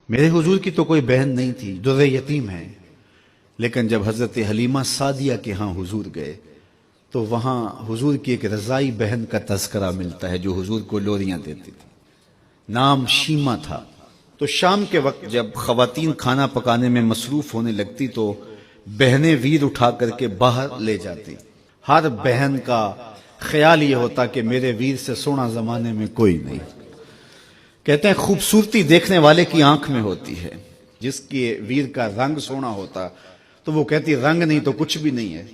میرے حضور کی تو کوئی بہن نہیں تھی، در یتیم ہے، لیکن جب حضرت حلیمہ سعدیہ کے ہاں حضور گئے تو وہاں حضور کی ایک رضائی بہن کا تذکرہ ملتا ہے جو حضور کو لوریاں دیتی تھی، نام شیمہ تھا۔ تو شام کے وقت جب خواتین کھانا پکانے میں مصروف ہونے لگتی تو بہنیں ویر اٹھا کر کے باہر لے جاتی۔ ہر بہن کا خیال یہ ہوتا کہ میرے ویر سے سونا زمانے میں کوئی نہیں۔ کہتے ہیں خوبصورتی دیکھنے والے کی آنکھ میں ہوتی ہے، جس کے ویر کا رنگ سونا ہوتا تو وہ کہتی رنگ نہیں تو کچھ بھی نہیں ہے،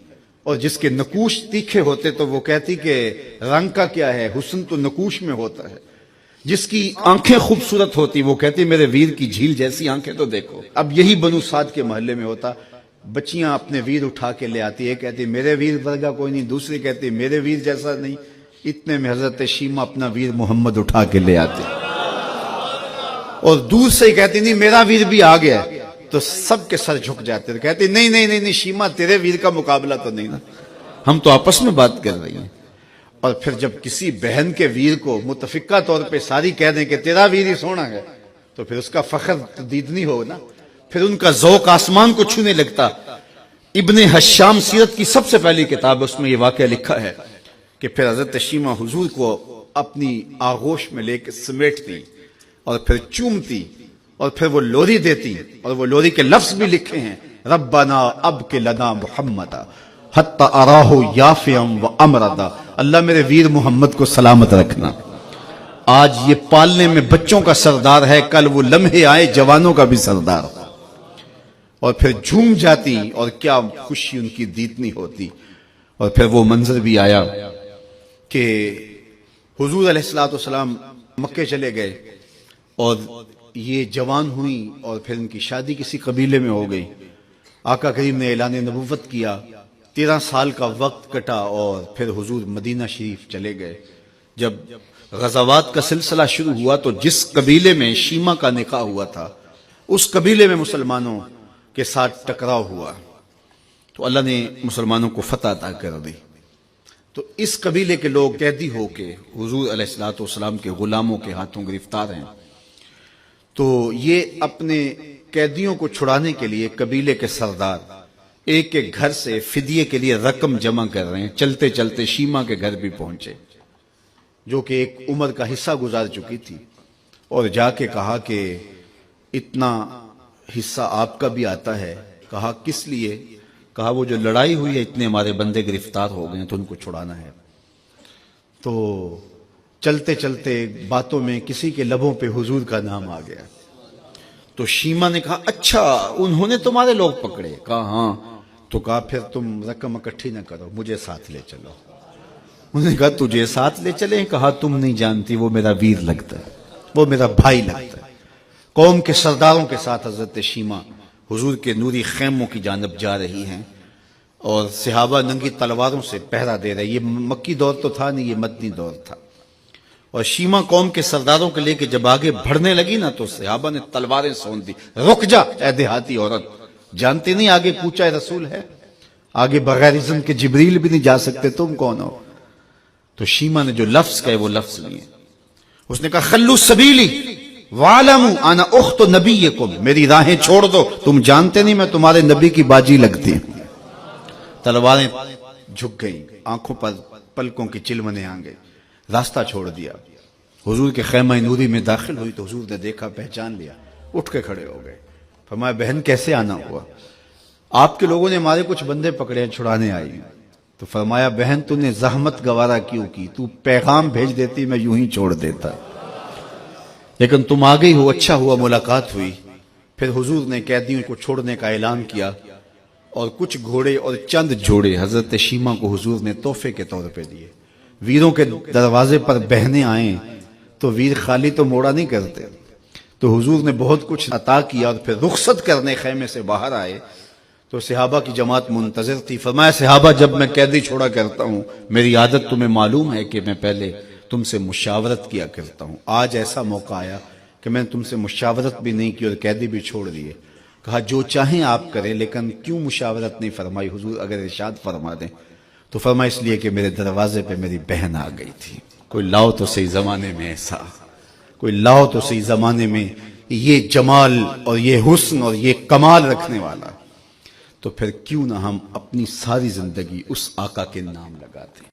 اور جس کے نقوش تیکھے ہوتے تو وہ کہتی کہ رنگ کا کیا ہے، حسن تو نقوش میں ہوتا ہے۔ جس کی آنکھیں خوبصورت ہوتی وہ کہتی میرے ویر کی جھیل جیسی آنکھیں تو دیکھو۔ اب یہی بنو سعد کے محلے میں ہوتا، بچیاں اپنے ویر اٹھا کے لے آتی، ایک کہتی میرے ویر ورگا کوئی نہیں، دوسری کہتی میرے ویر جیسا نہیں۔ اتنے میں حضرت شیمہ اپنا ویر محمد اٹھا کے لے آتے اور دور سے ہی کہتی نہیں میرا ویر بھی آ گیا ہے، تو سب کے سر جھک جاتے، کہتی نہیں نہیں نہیں نہیں شیمہ تیرے ویر کا مقابلہ تو نہیں نا، ہم تو آپس میں بات کر رہی ہیں۔ اور پھر جب کسی بہن کے ویر کو متفقہ طور پہ ساری کہہ دیں کہ تیرا ویر ہی سونا ہے تو پھر اس کا فخر دیدنی ہو نا، پھر ان کا ذوق آسمان کو چھونے لگتا۔ ابن حشام سیرت کی سب سے پہلی کتاب ہے، اس میں یہ واقعہ لکھا ہے کہ پھر حضرت شیمہ حضور کو اپنی آغوش میں لے کے سمیٹتی اور پھر چومتی اور پھر وہ لوری دیتی، اور وہ لوری کے لفظ بھی لکھے ہیں، ربنا ابق لنا محمد حتی اراہ یافعا و امردا، اللہ میرے ویر محمد کو سلامت رکھنا۔ آج یہ پالنے میں بچوں کا سردار ہے، کل وہ لمحے آئے جوانوں کا بھی سردار ہو۔ اور پھر جھوم جاتی اور کیا خوشی ان کی دیتنی ہوتی۔ اور پھر وہ منظر بھی آیا کہ حضور علیہ السلام مکے چلے گئے اور یہ جوان ہوئی اور پھر ان کی شادی کسی قبیلے میں ہو گئی۔ آقا کریم نے اعلان نبوت کیا، 13 سال کا وقت کٹا اور پھر حضور مدینہ شریف چلے گئے۔ جب غزوات کا سلسلہ شروع ہوا تو جس قبیلے میں شیمہ کا نکاح ہوا تھا اس قبیلے میں مسلمانوں کے ساتھ ٹکراؤ ہوا تو اللہ نے مسلمانوں کو فتح عطا کر دی۔ تو اس قبیلے کے لوگ قیدی ہو کے حضور علیہ السلام کے غلاموں کے ہاتھوں گرفتار ہیں۔ تو یہ اپنے قیدیوں کو چھڑانے کے لیے قبیلے کے سردار ایک ایک گھر سے فدیے کے لیے رقم جمع کر رہے ہیں۔ چلتے چلتے شیمہ کے گھر بھی پہنچے جو کہ ایک عمر کا حصہ گزار چکی تھی، اور جا کے کہا کہ اتنا حصہ آپ کا بھی آتا ہے۔ کہا کس لیے؟ کہا وہ جو لڑائی ہوئی ہے اتنے ہمارے بندے گرفتار ہو گئے ہیں تو ان کو چھڑانا ہے۔ تو چلتے چلتے باتوں میں کسی کے لبوں پہ حضور کا نام آ گیا تو شیمہ نے کہا اچھا انہوں نے تمہارے لوگ پکڑے؟ کہا ہاں۔ تو کہا پھر تم رقم اکٹھی نہ کرو، مجھے ساتھ لے چلو۔ انہوں نے کہا تجھے ساتھ لے چلیں؟ کہا تم نہیں جانتی وہ میرا ویر لگتا ہے، وہ میرا بھائی لگتا ہے۔ قوم کے سرداروں کے ساتھ حضرت شیمہ حضور کے نوری خیموں کی جانب جا رہی ہیں اور صحابہ ننگی تلواروں سے پہرا دے رہے۔ یہ مکی دور تو تھا نہیں، یہ مدنی دور تھا۔ اور شیمہ قوم کے سرداروں کے لے کے جب آگے بڑھنے لگی نا تو صحابہ نے تلواریں سونت دی، رک جا اے دیہاتی عورت، جانتے نہیں آگے کوچہ رسول ہے، آگے بغیر اذن کے جبریل بھی نہیں جا سکتے، تم کون ہو؟ تو شیمہ نے جو لفظ کہے وہ لفظ نہیں ہے، اس نے کہا خلو سبیلی وَعَلَمُوا أَنَا أُخْتُ نَبِيِّكُمْ، میری راہیں چھوڑ دو، تم جانتے نہیں میں تمہارے نبی کی باجی لگتی ہوں۔ تلواریں جھک گئیں، آنکھوں پر پلکوں کی چلمنے آ گئے، راستہ چھوڑ دیا۔ حضور کے خیمہ نوری میں داخل ہوئی تو حضور نے دیکھا، پہچان لیا، اٹھ کے کھڑے ہو گئے۔ فرمایا بہن کیسے آنا ہوا؟ آپ کے لوگوں نے ہمارے کچھ بندے پکڑے ہیں، چھڑانے آئی ہیں۔ تو فرمایا بہن تو نے زحمت گوارا کیوں کی؟ تو پیغام بھیج دیتی میں یوں ہی چھوڑ دیتا، لیکن تم آ گئی ہو، اچھا ہوا ملاقات ہوئی۔ پھر حضور نے قیدیوں کو چھوڑنے کا اعلان کیا اور کچھ گھوڑے اور چند جوڑے حضرت شیمہ کو حضور نے تحفے کے طور پہ دیے۔ ویروں کے دروازے پر بہنیں آئیں تو ویر خالی تو موڑا نہیں کرتے، تو حضور نے بہت کچھ عطا کیا اور پھر رخصت کرنے خیمے سے باہر آئے تو صحابہ کی جماعت منتظر تھی۔ فرمایا صحابہ جب میں قیدی چھوڑا کرتا ہوں میری عادت تمہیں معلوم ہے کہ میں پہلے تم سے مشاورت کیا کرتا ہوں، آج ایسا موقع آیا کہ میں تم سے مشاورت بھی نہیں کی اور قیدی بھی چھوڑ دیے۔ کہا جو چاہیں آپ کریں لیکن کیوں مشاورت نہیں فرمائی؟ حضور اگر ارشاد فرما دیں تو فرمایا اس لیے کہ میرے دروازے پہ میری بہن آ گئی تھی۔ کوئی لاؤ تو صحیح زمانے میں ایسا، کوئی لاؤ تو صحیح زمانے میں یہ جمال اور یہ حسن اور یہ کمال رکھنے والا، تو پھر کیوں نہ ہم اپنی ساری زندگی اس آقا کے نام لگاتے ہیں۔